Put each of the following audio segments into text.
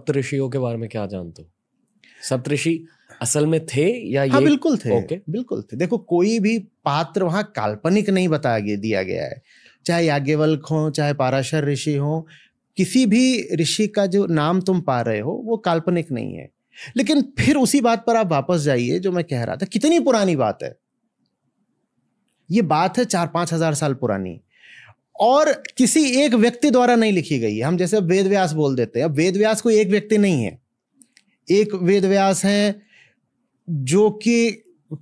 सप्तऋषियों के बारे में क्या जानते हो? सप्तऋषि असल में थे या ये? हाँ बिल्कुल थे। Okay. बिल्कुल थे। देखो कोई भी पात्र वहां काल्पनिक नहीं दिया गया है, चाहे याज्ञवल्क हो, चाहे पाराशर ऋषि हो, किसी भी ऋषि का जो नाम तुम पा रहे हो वो काल्पनिक नहीं है। लेकिन फिर उसी बात पर आप वापस जाइए जो मैं कह रहा था, कितनी पुरानी बात है ये। बात है 4-5 हजार साल पुरानी, और किसी एक व्यक्ति द्वारा नहीं लिखी गई है। हम जैसे वेद व्यास बोल देते हैं, अब वेद व्यास कोई एक व्यक्ति नहीं है। एक वेद व्यास है जो कि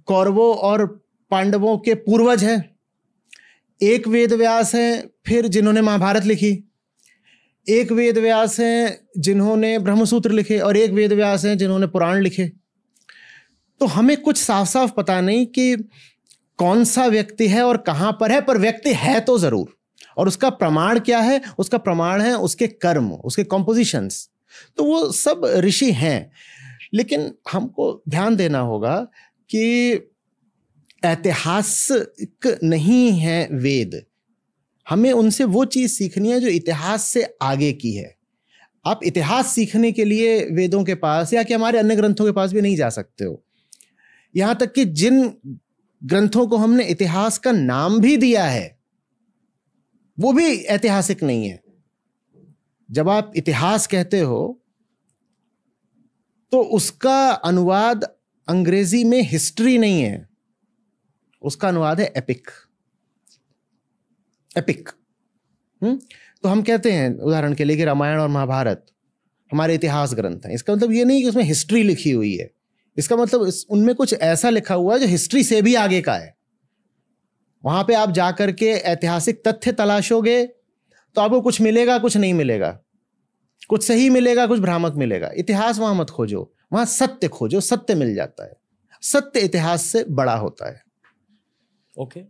कौरवों और पांडवों के पूर्वज हैं, एक वेद व्यास है फिर जिन्होंने महाभारत लिखी, एक वेद व्यास हैं जिन्होंने ब्रह्मसूत्र लिखे, और एक वेद व्यास हैं जिन्होंने पुराण लिखे। तो हमें कुछ साफ साफ पता नहीं कि कौन सा व्यक्ति है और कहां पर है, पर व्यक्ति है तो जरूर। और उसका प्रमाण क्या है? उसका प्रमाण है उसके कर्म, उसके कॉम्पोजिशंस। तो वो सब ऋषि हैं। लेकिन हमको ध्यान देना होगा कि ऐतिहासिक नहीं है वेद। हमें उनसे वो चीज सीखनी है जो इतिहास से आगे की है। आप इतिहास सीखने के लिए वेदों के पास या कि हमारे अन्य ग्रंथों के पास भी नहीं जा सकते हो। यहां तक कि जिन ग्रंथों को हमने इतिहास का नाम भी दिया है वो भी ऐतिहासिक नहीं है। जब आप इतिहास कहते हो तो उसका अनुवाद अंग्रेजी में हिस्ट्री नहीं है, उसका अनुवाद है एपिक। एपिक। तो हम कहते हैं उदाहरण के लिए कि रामायण और महाभारत हमारे इतिहास ग्रंथ हैं। इसका मतलब ये नहीं कि उसमें हिस्ट्री लिखी हुई है, इसका मतलब उनमें कुछ ऐसा लिखा हुआ है जो हिस्ट्री से भी आगे का है। वहां पे आप जाकर के ऐतिहासिक तथ्य तलाशोगे तो आपको कुछ मिलेगा, कुछ नहीं मिलेगा, कुछ सही मिलेगा, कुछ भ्रामक मिलेगा। इतिहास वहां मत खोजो, वहां सत्य खोजो, सत्य मिल जाता है। सत्य इतिहास से बड़ा होता है। ओके।